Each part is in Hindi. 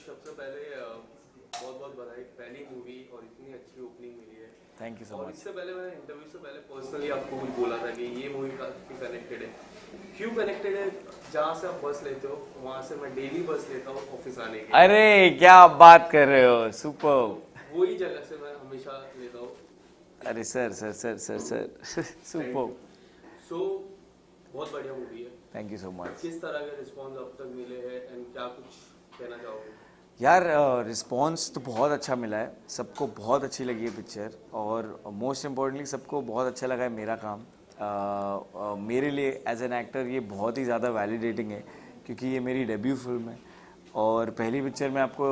सबसे पहले बहुत बहुत बधाई, पहली मूवी और इतनी अच्छी ओपनिंग मिली है। थैंक यू सो और मच। इससे पहले मैंने इंटरव्यू से पहले पर्सनली आपको कुछ बोला था कि ये मूवी काफी कनेक्टेड है। क्यों कनेक्टेड है? जहाँ से आप बस लेते हो वहाँ से मैं डेली बस लेता हूँ ऑफिस आने के लिए। अरे क्या आप बात कर रहे हो, तो सुपर। वही जगह से मैं हमेशा लेता हूँ। अरे sir sir sir sir sir thank super. You. So बहुत बढ़िया मूवी है। Thank you so much. किस तरह के रिस्पॉन्स अब तक मिले हैं एंड क्या कुछ कहना चाहोगे? यार रिस्पॉन्स तो बहुत अच्छा मिला है, सबको बहुत अच्छी लगी है पिक्चर, और मोस्ट इम्पोर्टेंटली सबको बहुत अच्छा लगा है मेरा काम। मेरे लिए एज एन एक्टर ये बहुत ही ज़्यादा वैलिडेटिंग है, क्योंकि ये मेरी डेब्यू फिल्म है और पहली पिक्चर में आपको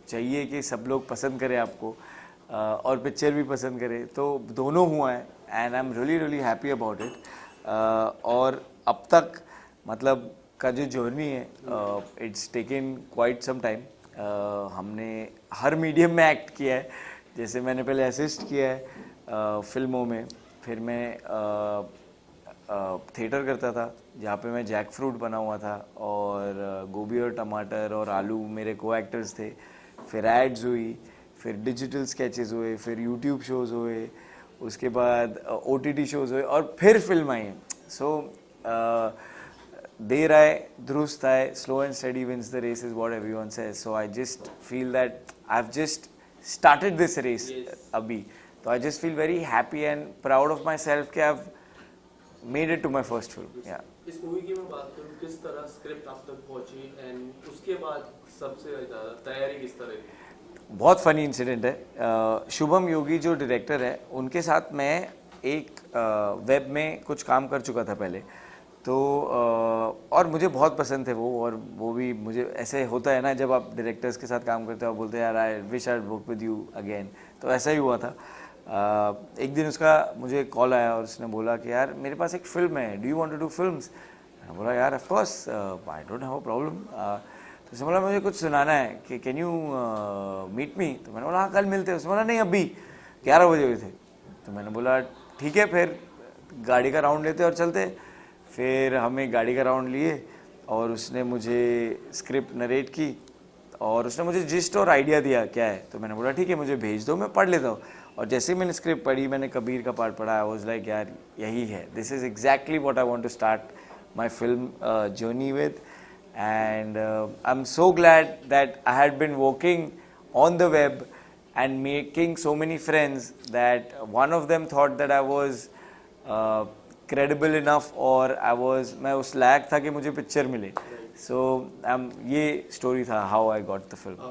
चाहिए कि सब लोग पसंद करें आपको, और पिक्चर भी पसंद करें, तो दोनों हुआ है and I am really really happy about it. और अब तक मतलब का जो जर्नी है, it's taken quite some time. हमने हर मीडियम में एक्ट किया है, जैसे मैंने पहले असिस्ट किया है फिल्मों में, फिर मैं थिएटर करता था जहाँ पे मैं जैक फ्रूट बना हुआ था, और गोभी और टमाटर और आलू मेरे को एक्टर्स थे। फिर एड्स हुई, फिर डिजिटल स्केचेस हुए, फिर यूट्यूब शोज़ हुए, उसके बाद ओटीटी शोज़ हुए, और फिर फिल्म आई। सो देर आए दुरुस्त आए, slow and steady wins the race is what everyone says. So I just feel that I have just started this race Yes. abhi, so I just feel very happy and proud of myself कि I've made it to my first film. Yeah. इस मूवी की मैं बात करूँ, किस तरह स्क्रिप्ट आप तक पहुंची एंड उसके बाद सबसे ज़्यादा तैयारी किस तरह की? बहुत फनी इंसिडेंट है। शुभम योगी जो डायरेक्टर है, उनके साथ मैं एक वेब में कुछ काम कर चुका था पहले, तो और मुझे बहुत पसंद थे वो, और वो भी मुझे ऐसे होता है ना, जब आप डायरेक्टर्स के साथ काम करते हो आप बोलते हैं यार I wish I work with you again, तो ऐसा ही हुआ था। एक दिन उसका मुझे कॉल आया और उसने बोला कि यार मेरे पास एक फ़िल्म है, do you want to do films? मैंने बोला यार of course, I don't have a problem. तो उसने बोला मुझे कुछ सुनाना है कि कैन यू मीट मी? तो मैंने बोला हाँ कल मिलते हैं। उसने बोला नहीं अभी 11 बजे हुए थे। तो मैंने बोला ठीक है, फिर गाड़ी का राउंड लेते और चलते। फिर हमें गाड़ी का राउंड लिए और उसने मुझे स्क्रिप्ट नरेट की, और उसने मुझे जिस्ट और आइडिया दिया क्या है, तो मैंने बोला ठीक है मुझे भेज दो, मैं पढ़ लेता हूँ। और जैसे ही मैंने स्क्रिप्ट पढ़ी, मैंने कबीर का पार्ट पढ़ा, आई वाज लाइक यार यही है, this is exactly what I want to start my film journey with. And I'm so glad that I had been working on the web and making so many friends that one of them thought that I was credible enough, or मैं उस लायक था कि मुझे पिक्चर मिले। So ये स्टोरी था how I got the film.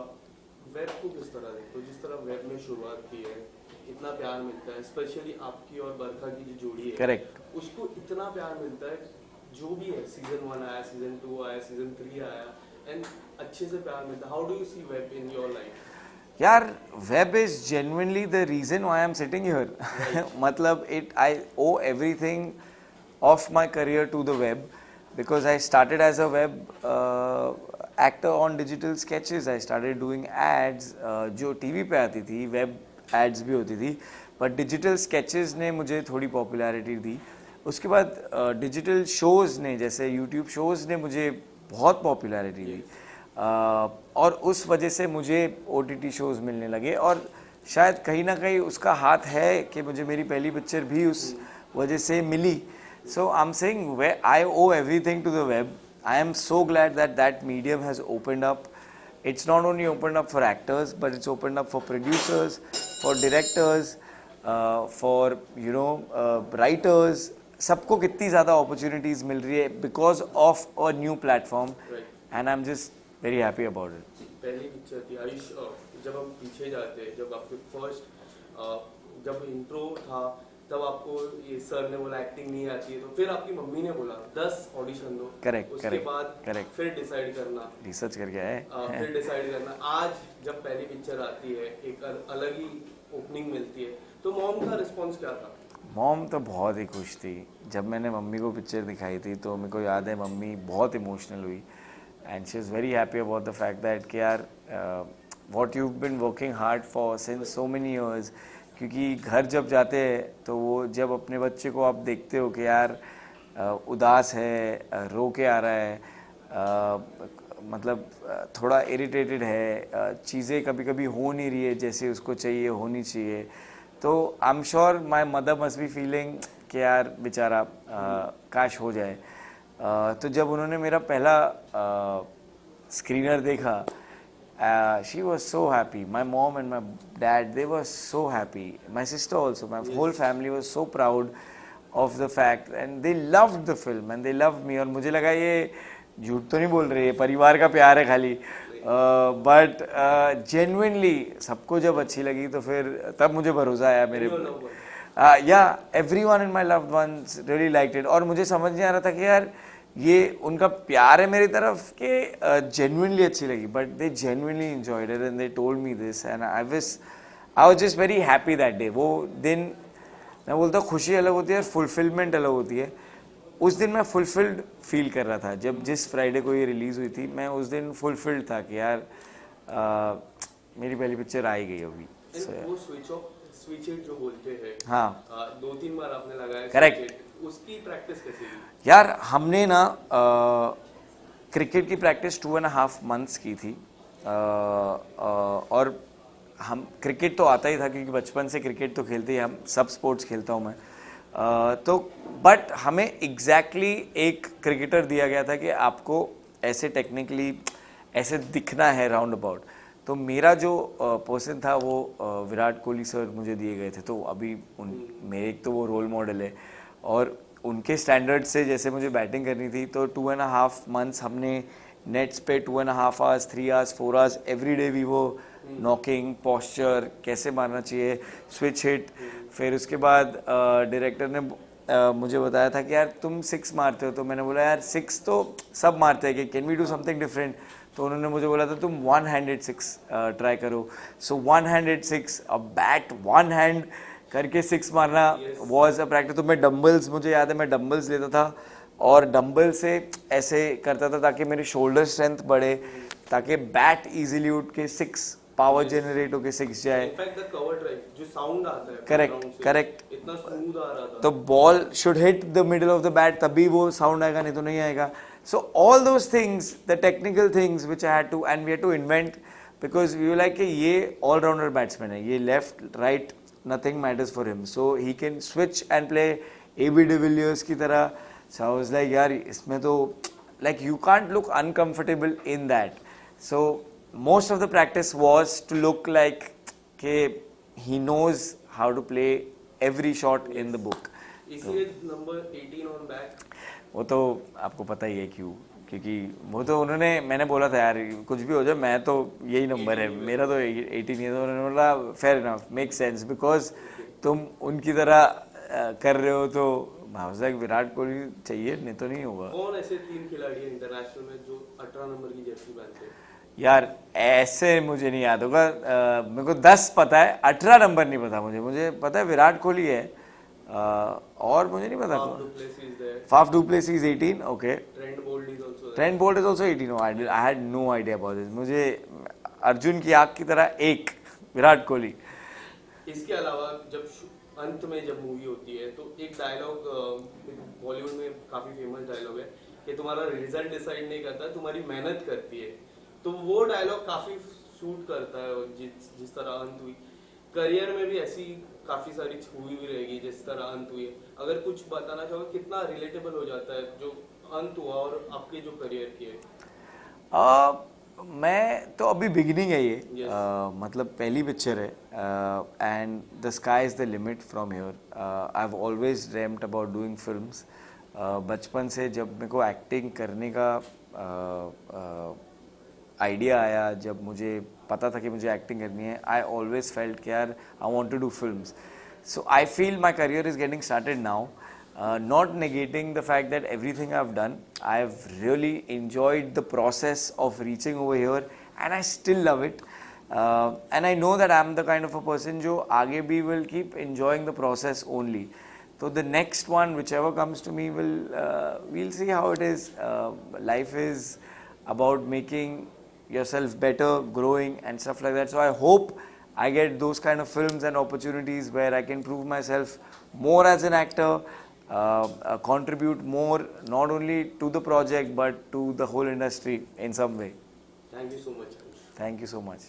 Web को किस तरह देखो? जिस तरह वेब में शुरुआत की है, इतना प्यार मिलता है, स्पेशली आपकी और बरखा की जो जोड़ी है, Correct. उसको इतना प्यार मिलता है। जो भी है, सीजन 1 आया, सीजन 2 आया, सीजन 3 आया, एंड अच्छे से प्यार मिलता है। How do you see web in your life? यार web is genuinely the reason why I am sitting here. मतलब it I owe everything of my career to the web, because I started as a web actor on digital sketches. I started doing ads जो टीवी पे आती थी, वेब एड्स भी होती थी, बट डिजिटल स्केचेस ने मुझे थोड़ी पॉपुलैरिटी दी। उसके बाद डिजिटल शोज़ ने, जैसे यूट्यूब शोज़ ने मुझे बहुत पॉपुलैरिटी दी, और उस वजह से मुझे OTT शोज़ मिलने लगे, और शायद कहीं ना कहीं उसका हाथ है कि मुझे मेरी पहली पिक्चर भी उस वजह से मिली। So I'm saying where I owe everything to the web. I am so glad that that medium has opened up. It's not only opened up for actors, but it's opened up for producers, for directors, for writers. सबको कितनी ज़्यादा opportunities मिल रही है because of a new platform, right. and I'm just very happy about it. पहली पिक्चर थी आयुष। जब हम पीछे जाते हैं, जब आपके फर्स्ट जब इंट्रो था, तब आपको ये सर ने बोला एक्टिंग नहीं आती है, तो फिर आपकी मम्मी ने बोला 10 ऑडिशन दो। Correct, उसके correct, बाद correct. फिर डिसाइड करना। Research करके आए. फिर डिसाइड करना। आज जब पहली पिक्चर आती है, एक अलग ही ओपनिंग मिलती है, तो मॉम का रिस्पॉन्स क्या था? मॉम तो बहुत ही खुश थी जब मैंने मम्मी को पिक्चर दिखाई थी, तो मेरे को याद है मम्मी बहुत इमोशनल हुई, and she is very happy about the fact that कि यार what you been working hard for since so many years. क्योंकि घर जब जाते हैं तो वो जब अपने बच्चे को आप देखते हो कि यार उदास है, रो के आ रहा है, मतलब थोड़ा इरिटेटेड है, चीज़ें कभी कभी हो नहीं रही है जैसे उसको चाहिए होनी चाहिए, तो I am sure my mother must be feeling कि यार बेचारा काश हो जाए। तो जब उन्होंने मेरा पहला स्क्रीनर देखा, she was so happy. My mom and my dad, they were so happy. My sister also, my whole family was so proud of the fact, and they loved the film and they loved me. और मुझे लगा ये झूठ तो नहीं बोल रहे, ये परिवार का प्यार है खाली, बट जेन्युइनली सबको जब अच्छी लगी तो फिर तब मुझे भरोसा आया मेरे, या everyone in my loved ones really liked it. और मुझे समझ नहीं आ रहा था कि यार ये उनका प्यार है मेरी तरफ के जेन्युइनली अच्छी लगी, but they genuinely enjoyed it and they told me this and I was just very happy that day. वो दिन मैं बोलता हूँ खुशी अलग होती है, फुलफिलमेंट अलग होती है। उस दिन मैं फुलफिल्ड फील कर रहा था, जब जिस फ्राइडे को ये रिलीज हुई थी मैं उस दिन फुलफिल्ड था कि यार मेरी पहली पिक्चर आई गई अभी। वो स्विच इट जो बोलते हैं, हाँ 2-3 बार आपने लगाया, करेक्ट, उसकी प्रैक्टिस कैसी थी? यार हमने ना क्रिकेट की प्रैक्टिस 2.5 मंथ्स की थी, और हम क्रिकेट तो आता ही था क्योंकि बचपन से क्रिकेट तो खेलते ही, हम सब स्पोर्ट्स खेलता हूँ मैं, तो बट हमें एग्जैक्टली एक क्रिकेटर दिया गया था कि आपको ऐसे टेक्निकली ऐसे दिखना है राउंड अबाउट। तो मेरा जो पर्सन था वो विराट कोहली सर मुझे दिए गए थे, तो अभी मेरे एक तो वो रोल मॉडल है, और उनके स्टैंडर्ड से जैसे मुझे बैटिंग करनी थी, तो 2.5 मंथ्स हमने नेट्स पे 2.5 hours 3 hours 4 hours every day we वो नॉकिंग, पॉस्चर कैसे मारना चाहिए, स्विच हिट। फिर उसके बाद डायरेक्टर ने मुझे बताया था कि यार तुम 6 मारते हो, तो मैंने बोला यार 6 तो सब मारते हैं कि can we do something different. तो उन्होंने मुझे बोला था तुम 1 हैंडेड 6 ट्राई करो। सो 1 हैंडेड 6, अ बैट 1 हैंड करके 6 मारना वॉज अ प्रैक्टिस। तो मैं डम्बल्स, मुझे याद है मैं डम्बल्स लेता था और डम्बल से ऐसे करता था ताकि मेरी शोल्डर स्ट्रेंथ बढ़े, ताकि बैट इजीली उठ के 6 पावर जनरेट होके 6 जाए। इनफैक्ट द कवर ड्राइव जो साउंड आता है करेक्ट करेक्ट, इतना स्मूथ आ रहा था, तो ball should hit the middle of the bat तभी वो साउंड आएगा, नहीं तो नहीं आएगा। So all those things, the technical things which I had to and we had to invent, because we like कि ये ऑलराउंडर बैट्समैन है, ये left right nothing matters for him, so he can switch and play AB de Villiers की तरह। सो आई वाज लाइक यार इसमें तो like you can't look uncomfortable in that. So most of the practice was to look like he knows how to play every shot in the book. इसलिए नंबर 18 ऑन बैक, वो तो आपको पता ही है क्यों, क्योंकि वो तो उन्होंने, मैंने बोला था यार कुछ भी हो जाए मैं तो यही नंबर है मेरा, तो 18 है। तो उन्होंने बोला fair enough, make sense, because तुम उनकी तरह कर रहे हो, तो विराट कोहली चाहिए, नहीं तो नहीं होगा। कौन ऐसे 3 खिलाड़ी हैं इंटरनेशनल में जो 18 नंबर की जर्सी पहनते हैं? यार ऐसे मुझे नहीं याद होगा, मेरे को 10 पता है, 18 नंबर नहीं पता मुझे। मुझे पता है विराट कोहली है, और मुझे नहीं पता। Faf du Plessis 18, okay. Trent Boult is also 18, I had no idea about this. मुझे अर्जुन की आंख की तरह एक विराट कोहली। इसके अलावा जब अंत में जब मूवी होती है तो एक डायलॉग बॉलीवुड में काफी फेमस डायलॉग है कि तुम्हारा रिजल्ट डिसाइड नहीं करता, तुम्हारी मेहनत करती है। तो वो डायलॉग काफी सूट करता है जिस तरह अंत हुई। करियर में भी ऐसी काफी सारी हुई भी रहेगी जिस तरह अंत हुई है। अगर कुछ बताना चाहोगे कितना रिलेटेबल हो जाता है जो अंत हुआ और आपके जो करियर की है? मैं तो अभी बिगिनिंग है ये, मतलब पहली पिक्चर है, and the sky is the limit from here. I have always dreamed about doing films. बचपन से जब मेरे को एक्टिंग करने का आइडिया आया, जब मुझे पता था कि मुझे एक्टिंग करनी है, आई ऑलवेज फेल्ट कि यार I want to do films. So I feel my career is getting started now, not negating the fact that everything I've done, I've really enjoyed the process of reaching over here and I still love it, and I know that I'm the kind of a person जो आगे भी will keep enjoying the process only. So the next one, whichever comes to me, we'll see how it is. Life is about making yourself better, growing and stuff like that. So I hope I get those kind of films and opportunities where I can prove myself more as an actor, contribute more not only to the project but to the whole industry in some way. Thank you so much, Ansh. Thank you so much.